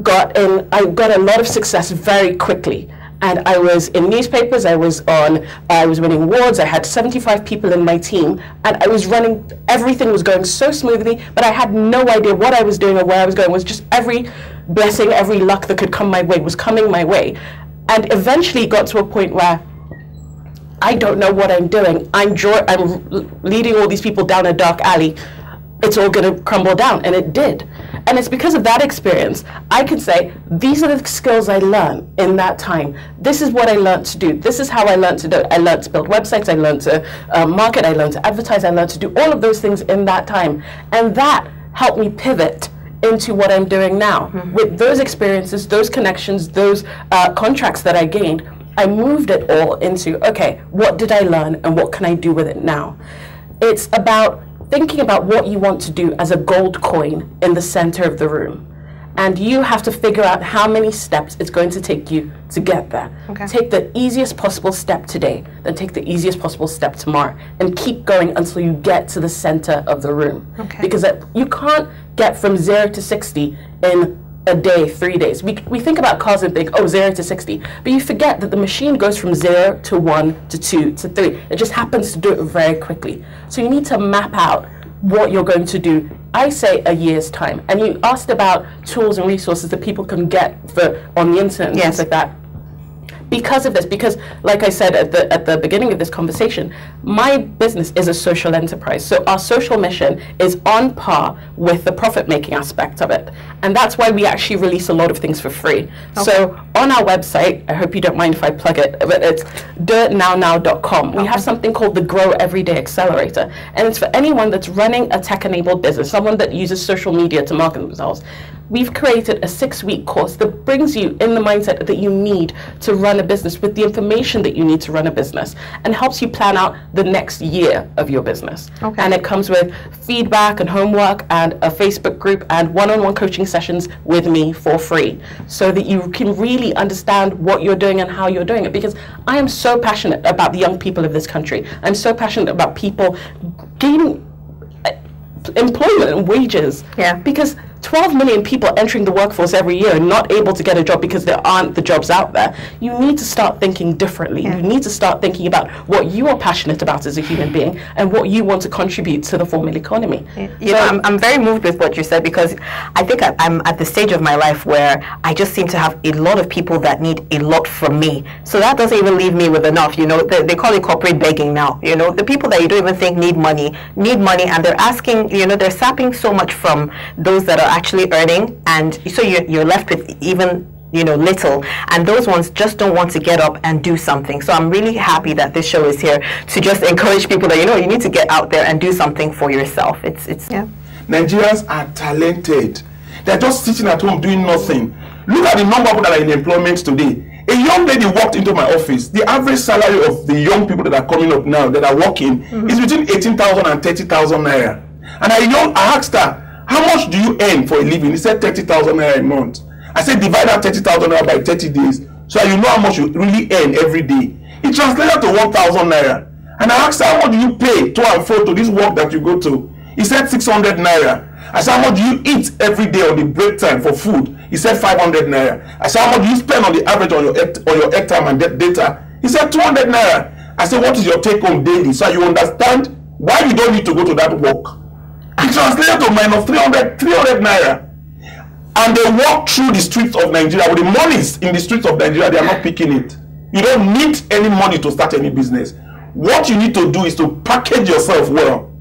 got a lot of success very quickly. And I was in newspapers, I was winning awards, I had 75 people in my team, and I was running, everything was going so smoothly, but I had no idea what I was doing or where I was going. It was just every blessing, every luck that could come my way was coming my way. And eventually it got to a point where I don't know what I'm doing. I'm leading all these people down a dark alley. It's all going to crumble down, and it did. And it's because of that experience, I can say, these are the skills I learned in that time. This is what I learned to do. This is how I learned to do it. I learned to build websites, I learned to market, I learned to advertise, I learned to do all of those things in that time. And that helped me pivot into what I'm doing now. With those experiences, those connections, those contracts that I gained, I moved it all into, okay, what did I learn and what can I do with it now? It's about thinking about what you want to do as a gold coin in the center of the room. And you have to figure out how many steps it's going to take you to get there. Okay. Take the easiest possible step today, then take the easiest possible step tomorrow, and keep going until you get to the center of the room. Okay. Because you can't get from 0 to 60 in a day, 3 days. We think about cars and think, oh, 0 to 60. But you forget that the machine goes from 0 to 1 to 2 to 3. It just happens to do it very quickly. So you need to map out what you're going to do, I say a year's time. And you asked about tools and resources that people can get on the internet and things like that. Because of this, because like I said at the beginning of this conversation, my business is a social enterprise. So our social mission is on par with the profit-making aspect of it. And that's why we actually release a lot of things for free. Okay. So on our website, I hope you don't mind if I plug it, but it's doitnownow.com. We have something called the Grow Everyday Accelerator. And it's for anyone that's running a tech-enabled business, someone that uses social media to market themselves. We've created a 6-week course that brings you in the mindset that you need to run a business with the information that you need to run a business, and helps you plan out the next year of your business. Okay. And it comes with feedback and homework and a Facebook group and one-on-one coaching sessions with me for free, so that you can really understand what you're doing and how you're doing it. Because I am so passionate about the young people of this country. I'm so passionate about people gaining employment and wages. Yeah. Because 12 million people entering the workforce every year and not able to get a job because there aren't the jobs out there. You need to start thinking differently. Yeah. You need to start thinking about what you are passionate about as a human being and what you want to contribute to the formal economy. Yeah. You know, I'm very moved with what you said, because I think I'm at the stage of my life where I just seem to have a lot of people that need a lot from me. So that doesn't even leave me with enough. You know, they call it corporate begging now. You know, the people that you don't even think need money, and they're asking, you know, they're sapping so much from those that are actually earning, and so you're left with even, you know, little, and those ones just don't want to get up and do something. So I'm really happy that this show is here to just encourage people that, you know, you need to get out there and do something for yourself. It's yeah. Nigerians are talented. They're just sitting at home doing nothing. Look at the number of people that are in employment today. A young lady walked into my office. The average salary of the young people that are coming up now that are working is between 18,000 and 30,000 naira. And I asked her, how much do you earn for a living? He said 30,000 naira a month. I said, divide that 30,000 naira by 30 days, so you know how much you really earn every day. It translated to 1,000 naira. And I asked her, how much do you pay to and fro to this work that you go to? He said 600 naira. I said, how much do you eat every day on the break time for food? He said 500 naira. I said, how much do you spend on the average on your airtime and data? He said 200 naira. I said, what is your take home daily? So you understand why you don't need to go to that work. It translated to minus 300 naira. And they walk through the streets of Nigeria with the monies in the streets of Nigeria. They are not picking it. You don't need any money to start any business. What you need to do is to package yourself well,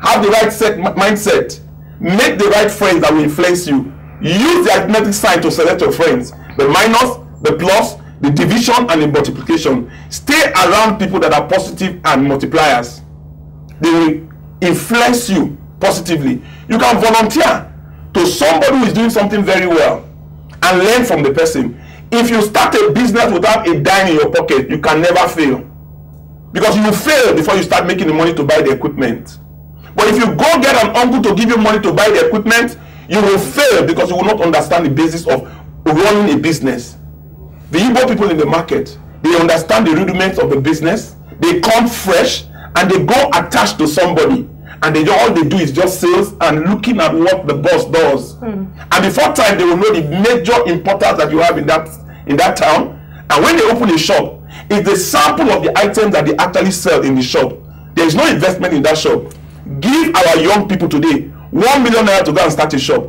have the right mindset, Make the right friends that will influence you. Use the arithmetic sign to select your friends. The minus, the plus, the division, and the multiplication. Stay around people that are positive and multipliers. They will influence you positively. You can volunteer to somebody who is doing something very well and learn from the person. If you start a business without a dime in your pocket, you can never fail. Because you will fail before you start making the money to buy the equipment. But if you go get an uncle to give you money to buy the equipment, you will fail because you will not understand the basis of running a business. The Igbo people in the market, they understand the rudiments of the business. They come fresh and they go attached to somebody. And all they do is just sales and looking at what the boss does. And before time, they will know the major importance that you have in that town. And when they open a shop, it's the sample of the items that they actually sell in the shop. There is no investment in that shop. Give our young people today 1 million naira to go and start a shop.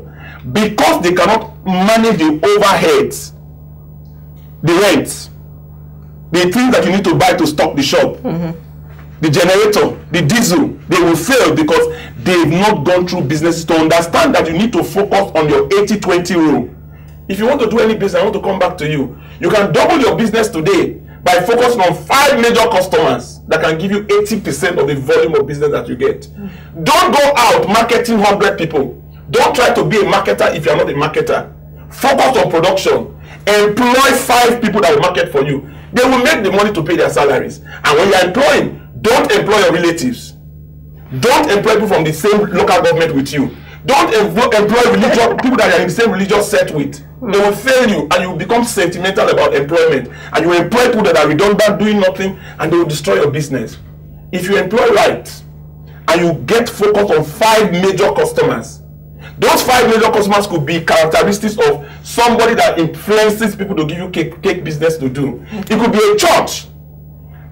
Because they cannot manage the overheads, the rents, the things that you need to buy to stock the shop, the generator, the diesel, they will fail because they've not gone through businesses to understand that you need to focus on your 80-20 rule. If you want to do any business, I want to come back to you. You can double your business today by focusing on 5 major customers that can give you 80% of the volume of business that you get. Don't go out marketing 100 people. Don't try to be a marketer if you're not a marketer. Focus on production. Employ 5 people that will market for you. They will make the money to pay their salaries. And when you're employing, don't employ your relatives. Don't employ people from the same local government with you. Don't employ religious people that are in the same religious set with. They will fail you and you will become sentimental about employment. And you will employ people that are redundant, doing nothing, and they will destroy your business. If you employ right and you get focused on 5 major customers, those 5 major customers could be characteristics of somebody that influences people to give you cake business to do. It could be a church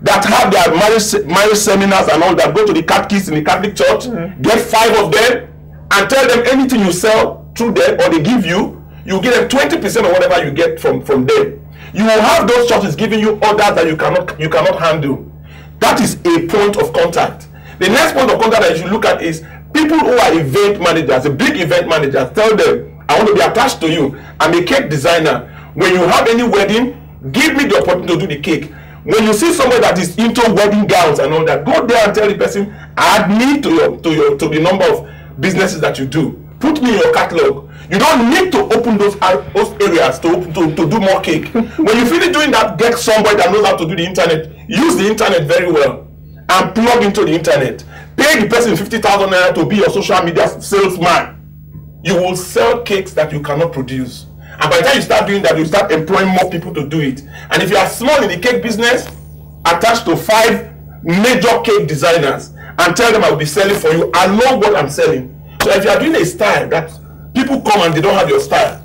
that have their marriage seminars and all that. Go to the catechist in the Catholic Church, get 5 of them, and tell them anything you sell through them or they give you, you give them 20% of whatever you get from them. You will have those churches giving you orders that you cannot handle. That is a point of contact. The next point of contact that you should look at is people who are event managers, the big event managers. Tell them, I want to be attached to you. I'm a cake designer. When you have any wedding, give me the opportunity to do the cake. When you see somebody that is into wedding gowns and all that, go there and tell the person, add me to the number of businesses that you do. Put me in your catalog. You don't need to open those areas to do more cake. When you finish doing that, get somebody that knows how to do the internet. Use the internet very well and plug into the internet. Pay the person 50,000 naira to be your social media salesman. You will sell cakes that you cannot produce. And by the time you start doing that, you start employing more people to do it. And if you are small in the cake business, attach to 5 major cake designers and tell them I will be selling for you along what I'm selling. So if you are doing a style that people come and they don't have your style,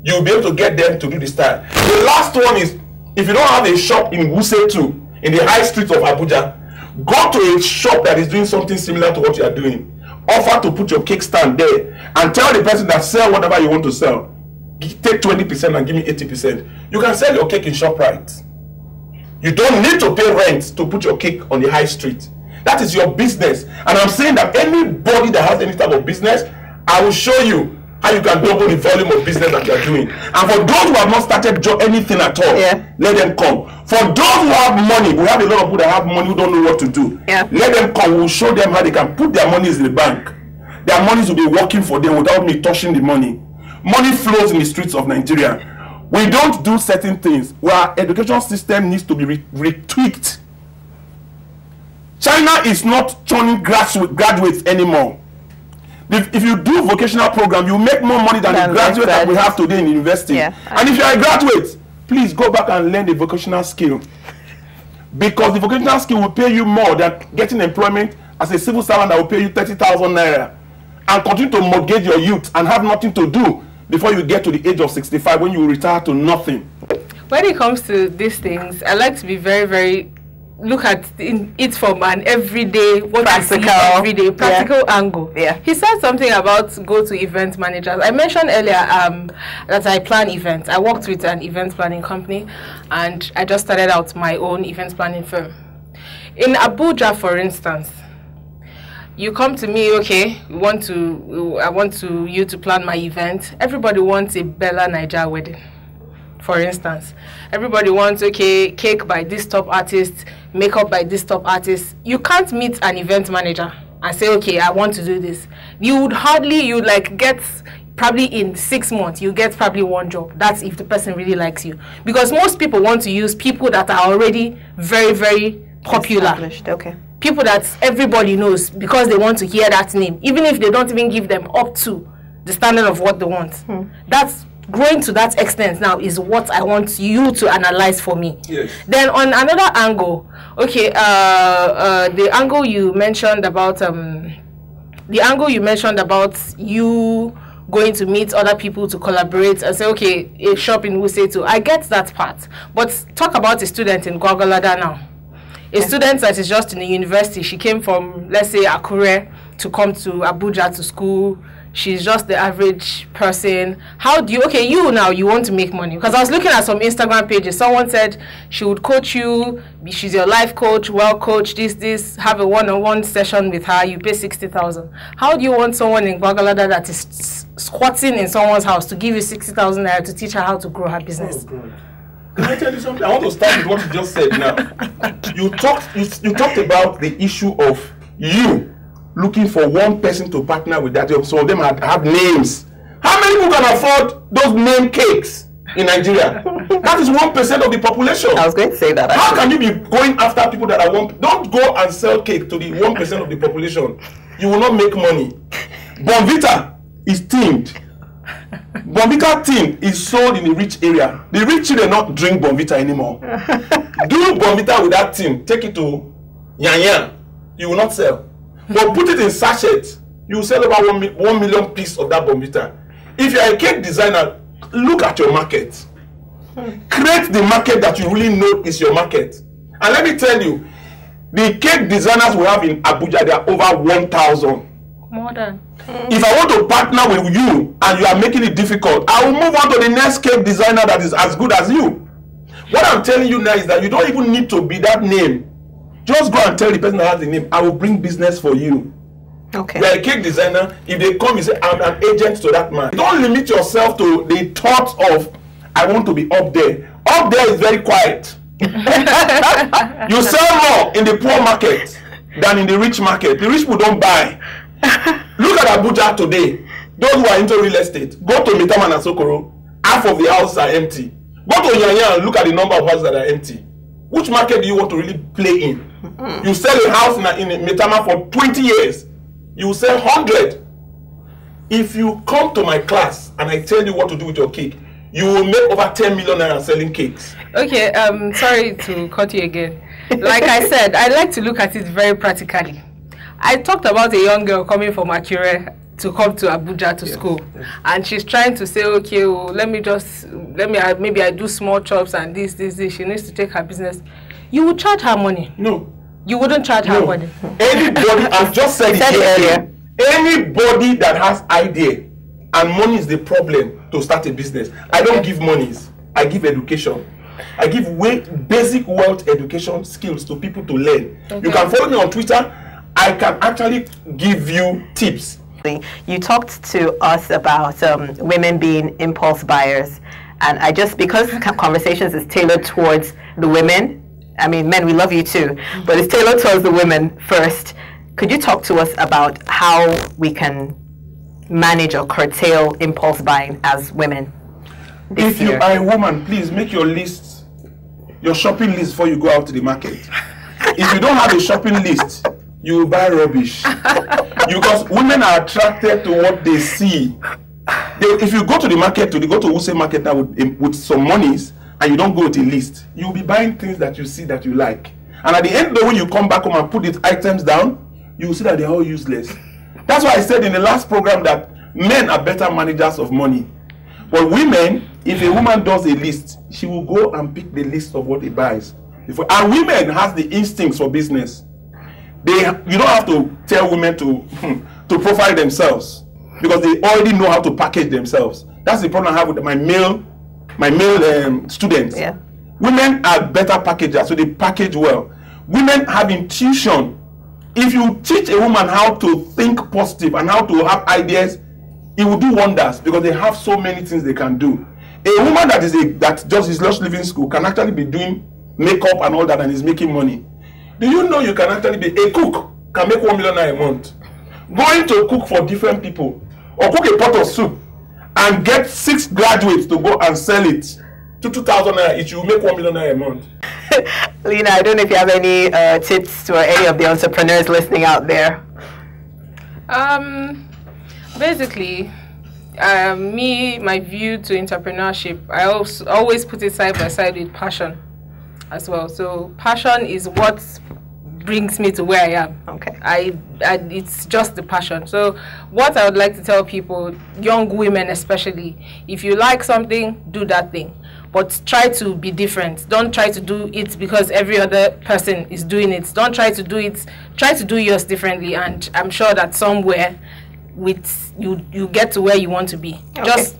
you will be able to get them to do the style. The last one is, if you don't have a shop in Wuse 2, in the high streets of Abuja, go to a shop that is doing something similar to what you are doing. Offer to put your cake stand there and tell the person that sell whatever you want to sell. Take 20% and give me 80%. You can sell your cake in ShopRite. You don't need to pay rent to put your cake on the high street. That is your business. And I'm saying that anybody that has any type of business, I will show you how you can double the volume of business that you're doing. And for those who have not started anything at all, let them come. For those who have money, we have a lot of people that have money who don't know what to do. Let them come. We'll show them how they can put their money in the bank. Their money will be working for them without me touching the money. Money flows in the streets of Nigeria. We don't do certain things. Our education system needs to be retweaked. China is not churning graduates anymore. If you do vocational program, you make more money than the graduate that we have today in the university. And if you are a graduate, please go back and learn the vocational skill. Because the vocational skill will pay you more than getting employment as a civil servant that will pay you 30,000 naira. And continue to mortgage your youth and have nothing to do before you get to the age of 65 when you retire to nothing. When it comes to these things, I like to be very look at it from an everyday, everyday practical angle. He said something about go to event managers. I mentioned earlier that I plan events. I worked with an event planning company and I just started out my own event planning firm. In Abuja, for instance, you come to me, okay, I want you to plan my event. Everybody wants a Bella Naija wedding, for instance. Everybody wants, okay, cake by this top artist, makeup by this top artist. You can't meet an event manager and say, okay, I want to do this. You like get, probably in 6 months, you get probably one job. That's if the person really likes you. Because most people want to use people that are already very, very popular. Okay. People that everybody knows because they want to hear that name, even if they don't even give them up to the standard of what they want. That's growing to that extent now is what I want you to analyze for me. Yes. Then on another angle, okay, the angle you mentioned about you going to meet other people to collaborate and say, okay, a shop in Wuse, I get that part. But talk about a student in Gwagwalada now. A student that is just in the university, she came from, let's say, Akure to come to Abuja to school. She's just the average person. How do you, okay, you now, you want to make money. Because I was looking at some Instagram pages. Someone said she would coach you. She's your life coach, well coach, this, have a one-on-one session with her. You pay 60,000. How do you want someone in Gwagwalada that is squatting in someone's house to give you 60,000 naira to teach her how to grow her business? Oh, can I tell you something? I want to start with what you just said now. You talked about the issue of you looking for one person to partner with that. Some of them have names. How many people can afford those name cakes in Nigeria? That is 1% of the population. I was going to say that. How can you be going after people that are one? Don't go and sell cake to the 1% of the population. You will not make money. Bonvita is themed. Bonvita tin is sold in the rich area. The rich children not drink Bonvita anymore. Do Bonvita with that tin, take it to Yan. You will not sell. But put it in sachet, you will sell over 1 million pieces of that Bonvita. If you are a cake designer, look at your market. Create the market that you really know is your market. And let me tell you, the cake designers we have in Abuja, they are over 1,000. More than. If I want to partner with you and you are making it difficult, I will move on to the next cake designer that is as good as you. What I'm telling you now is that you don't even need to be that name. Just go and tell the person that has the name, I will bring business for you. Okay. You are a cake designer. If they come, you say, I'm an agent to that man. Don't limit yourself to the thought of, I want to be up there. Up there is very quiet. You sell more in the poor market than in the rich market. The rich people don't buy. Look at Abuja today. Those who are into real estate, go to Mitaman and Sokoro, half of the houses are empty. Go to Yanya and look at the number of houses that are empty. Which market do you want to really play in? You sell a house in Mitaman for 20 years, you will sell 100. If you come to my class and I tell you what to do with your cake, you will make over 10 million naira selling cakes. Okay, sorry to cut you again. Like I said, I like to look at it very practically. I talked about a young girl coming from Akure to come to Abuja to school, and she's trying to say, okay, well, maybe I do small chops and this. She needs to take her business. You would charge her money? No. You wouldn't charge her money? Anybody, I've just said it earlier. Anybody that has idea and money is the problem to start a business. I don't give monies. I give education. I give basic wealth education skills to people to learn. You can follow me on Twitter. I can actually give you tips. You talked to us about women being impulse buyers, and because conversations is tailored towards the women, I mean, men, we love you too, but it's tailored towards the women first. Could you talk to us about how we can manage or curtail impulse buying as women? If you are a woman, please make your list, your shopping list before you go out to the market. If you don't have a shopping list, you will buy rubbish. Because women are attracted to what they see. If you go to the market, go to Wuse market now with some monies, and you don't go with a list, you'll be buying things that you see that you like. And at the end of the day, when you come back home and put these items down, you will see that they're all useless. That's why I said in the last program that men are better managers of money. But women, if a woman does a list, she will go and pick the list of what he buys. And women has the instincts for business. You don't have to tell women to profile themselves because they already know how to package themselves. That's the problem I have with my male students. Yeah. Women are better packagers, so they package well. Women have intuition if you teach a woman how to think positive and how to have ideas, it will do wonders because they have so many things they can do. A woman that is just leaving school can actually be doing makeup and all that and is making money. Do you know you can actually be a cook, can make $1 million a month? Going to cook for different people or cook a pot of soup and get 6 graduates to go and sell it to 2,000 naira each, you make $1 million a month. Lena, I don't know if you have any tips for any of the entrepreneurs listening out there. Basically, my view to entrepreneurship, I always put it side by side with passion as well. So passion is what brings me to where I am. Okay. It's just the passion. So what I would like to tell people, young women especially, if you like something, do that thing. But try to be different. Don't try to do it because every other person is doing it. Don't try to do it. Try to do yours differently, and I'm sure that somewhere with you get to where you want to be. Okay. Just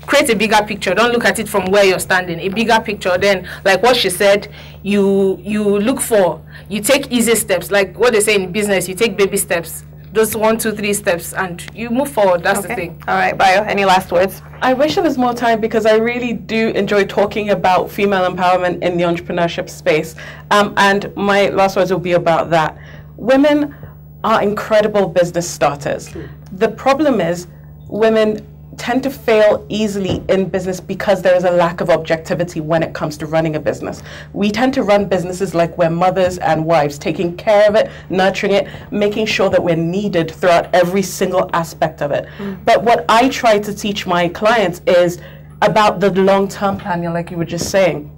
create a bigger picture. Don't look at it from where you're standing. A bigger picture. Then, like what she said, you look for. You take easy steps. Like what they say in business, you take baby steps. Just 1, 2, 3 steps, and you move forward. That's the thing. All right, Bayo, any last words? I wish there was more time because I really do enjoy talking about female empowerment in the entrepreneurship space. And my last words will be about that. Women are incredible business starters. The problem is women tend to fail easily in business because there is a lack of objectivity when it comes to running a business. We tend to run businesses like we're mothers and wives, taking care of it, nurturing it, making sure that we're needed throughout every single aspect of it. But what I try to teach my clients is about the long-term plan, like you were just saying.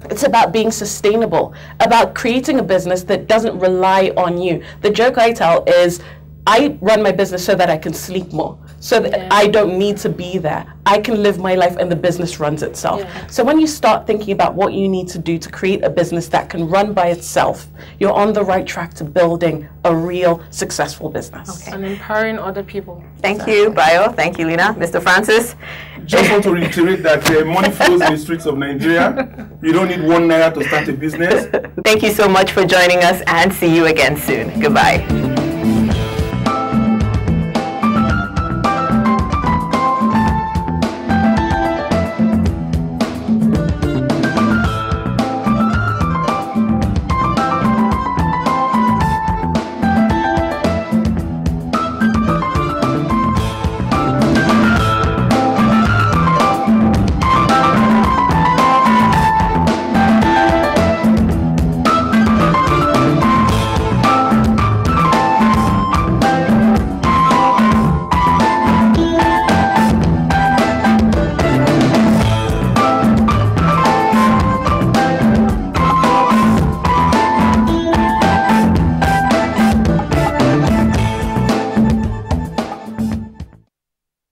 It's about being sustainable, about creating a business that doesn't rely on you. The joke I tell is, I run my business so that I can sleep more, so that I don't need to be there. I can live my life and the business runs itself. So when you start thinking about what you need to do to create a business that can run by itself, you're on the right track to building a real successful business. And empowering other people. Thank you, Bayo. Thank you, Lena. Mr. Francis? Just want to reiterate that money flows in the streets of Nigeria. You don't need 1 naira to start a business. Thank you so much for joining us, and see you again soon. Goodbye.